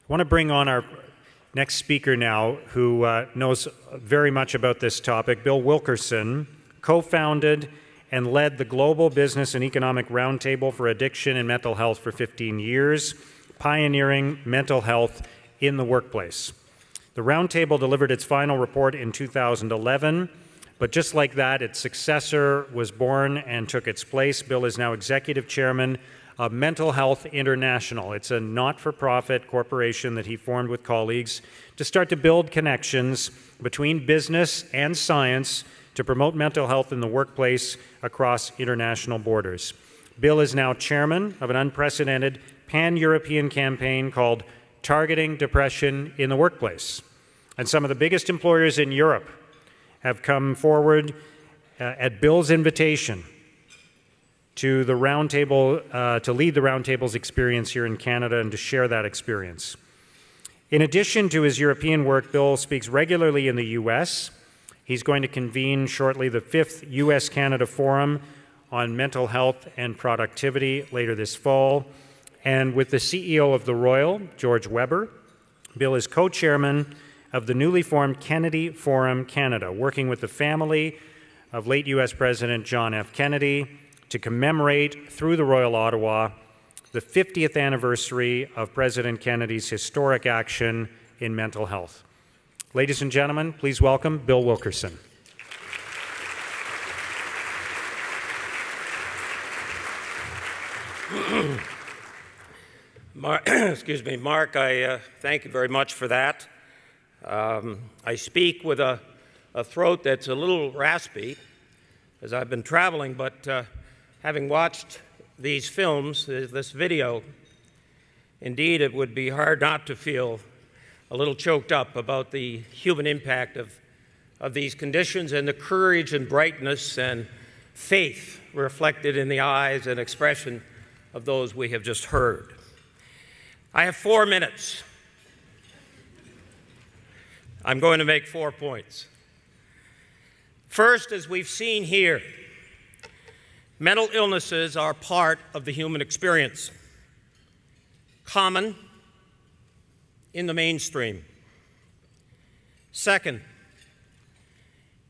I want to bring on our next speaker now, who knows very much about this topic. Bill Wilkerson co-founded and led the Global Business and Economic Roundtable for Addiction and Mental Health for 15 years, pioneering mental health in the workplace. The Roundtable delivered its final report in 2011, but just like that, its successor was born and took its place. Bill is now Executive Chairman of Mental Health International. It's a not-for-profit corporation that he formed with colleagues to start to build connections between business and science to promote mental health in the workplace across international borders. Bill is now chairman of an unprecedented pan-European campaign called Targeting Depression in the Workplace. And some of the biggest employers in Europe have come forward at Bill's invitation to the roundtable, to lead the roundtable's experience here in Canada and to share that experience. In addition to his European work, Bill speaks regularly in the U.S. He's going to convene shortly the 5th U.S.-Canada Forum on Mental Health and Productivity later this fall. And with the CEO of the Royal, George Weber, Bill is co-chairman of the newly formed Kennedy Forum Canada, working with the family of late U.S. President John F. Kennedy to commemorate, through the Royal Ottawa, the 50th anniversary of President Kennedy's historic action in mental health. Ladies and gentlemen, please welcome Bill Wilkerson. Excuse me, Mark, I thank you very much for that. I speak with a throat that's a little raspy as I've been traveling, but having watched these films, this video, indeed it would be hard not to feel a little choked up about the human impact of these conditions and the courage and brightness and faith reflected in the eyes and expression of those we have just heard. I have 4 minutes. I'm going to make 4 points. First, as we've seen here, mental illnesses are part of the human experience, common in the mainstream. Second,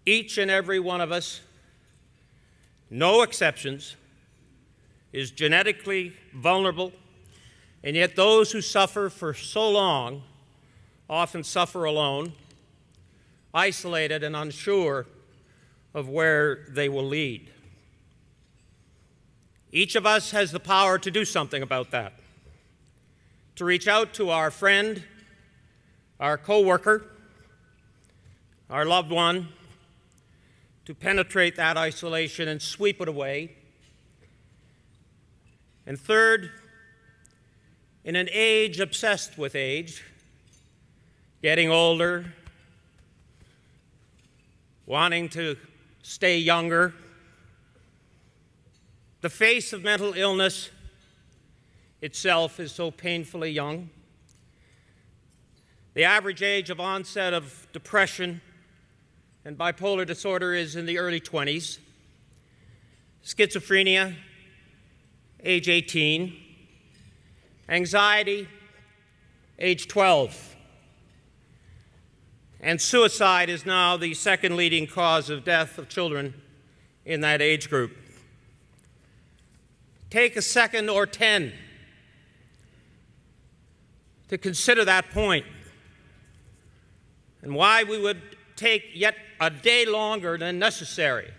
each and every one of us, no exceptions, is genetically vulnerable, and yet those who suffer for so long often suffer alone, isolated and unsure of where they will lead. Each of us has the power to do something about that, to reach out to our friend, our coworker, our loved one, to penetrate that isolation and sweep it away. And third, in an age obsessed with age, getting older, wanting to stay younger, the face of mental illness itself is so painfully young. The average age of onset of depression and bipolar disorder is in the early 20s. Schizophrenia, age 18. Anxiety, age 12. And suicide is now the second leading cause of death of children in that age group. Take a second or 10 to consider that point and why we would take yet a day longer than necessary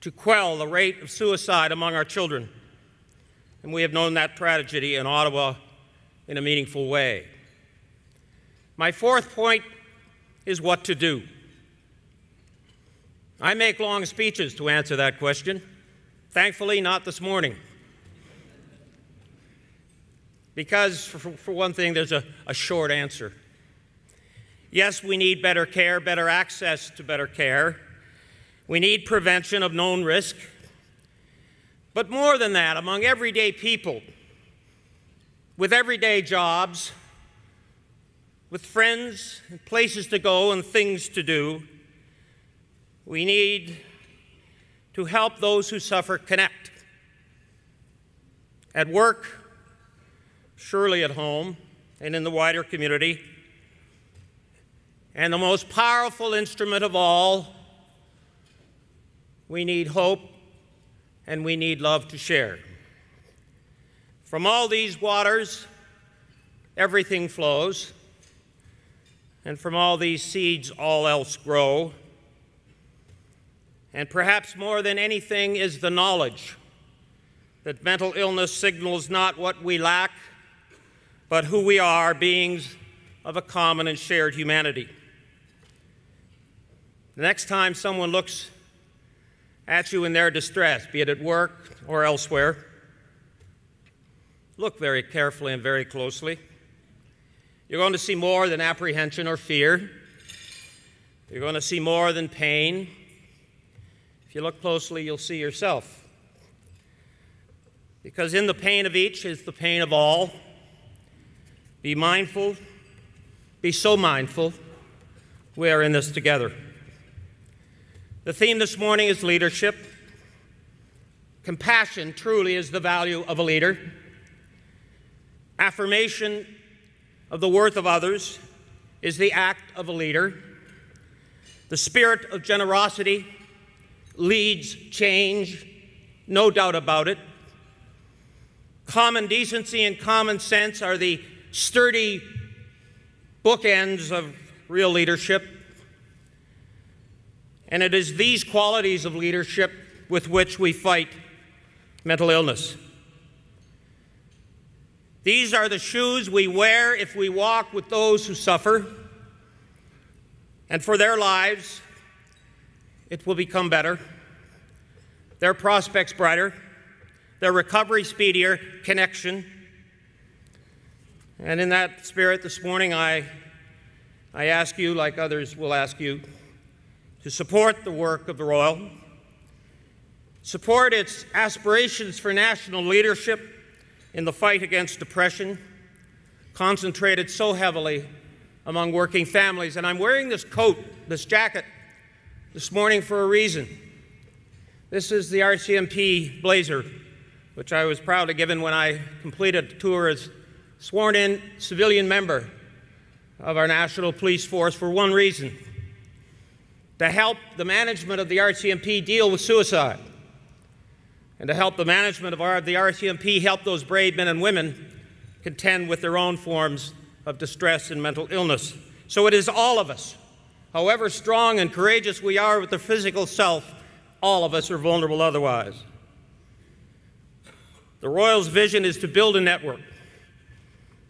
to quell the rate of suicide among our children. And we have known that tragedy in Ottawa in a meaningful way. My fourth point is what to do. I make long speeches to answer that question. Thankfully, not this morning. Because, for one thing, there's a short answer. Yes, we need better care, better access to better care. We need prevention of known risk. But more than that, among everyday people, with everyday jobs, with friends and places to go and things to do, we need to help those who suffer connect. At work, surely at home, and in the wider community. And the most powerful instrument of all, we need hope and we need love to share. From all these waters, everything flows, and from all these seeds, all else grow. And perhaps more than anything is the knowledge that mental illness signals not what we lack, but who we are, beings of a common and shared humanity. The next time someone looks at you in their distress, be it at work or elsewhere, look very carefully and very closely. You're going to see more than apprehension or fear. You're going to see more than pain. If you look closely, you'll see yourself. Because in the pain of each is the pain of all. Be mindful, be so mindful. We are in this together. The theme this morning is leadership. Compassion truly is the value of a leader. Affirmation of the worth of others is the act of a leader. The spirit of generosity leads change, no doubt about it. Common decency and common sense are the sturdy bookends of real leadership. And it is these qualities of leadership with which we fight mental illness. These are the shoes we wear if we walk with those who suffer, and for their lives, it will become better, their prospects brighter, their recovery speedier, connection. And in that spirit this morning, I ask you, like others will ask you, to support the work of the Royal, support its aspirations for national leadership in the fight against depression, concentrated so heavily among working families. And I'm wearing this coat, this jacket, this morning for a reason. This is the RCMP blazer, which I was proud of given when I completed a tour as sworn-in civilian member of our National Police Force for one reason: to help the management of the RCMP deal with suicide, and to help the management of the RCMP help those brave men and women contend with their own forms of distress and mental illness. So it is all of us. However strong and courageous we are with the physical self, all of us are vulnerable otherwise. The Royal's vision is to build a network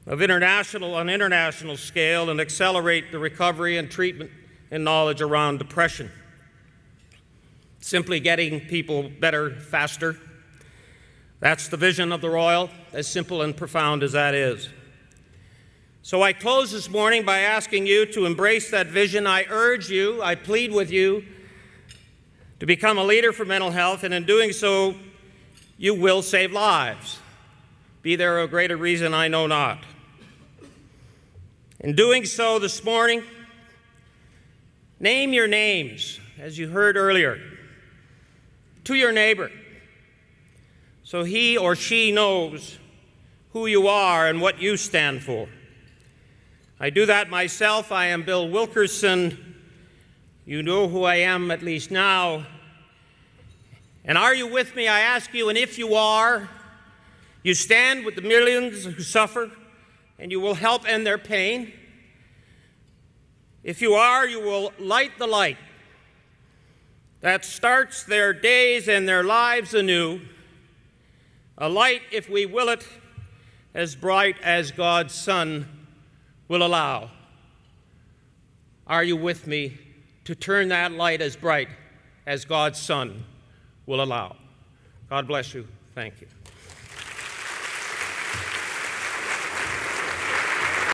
on international scale and accelerate the recovery and treatment and knowledge around depression. Simply getting people better faster. That's the vision of the Royal, as simple and profound as that is. So I close this morning by asking you to embrace that vision. I urge you, I plead with you, to become a leader for mental health, and in doing so, you will save lives. Be there a greater reason, I know not. In doing so this morning, name your names, as you heard earlier, to your neighbor, so he or she knows who you are and what you stand for. I do that myself. I am Bill Wilkerson. You know who I am, at least now. And are you with me, I ask you? And if you are, you stand with the millions who suffer, and you will help end their pain. If you are, you will light the light that starts their days and their lives anew, a light, if we will it, as bright as God's sun will allow. Are you with me to turn that light as bright as God's sun will allow? God bless you. Thank you.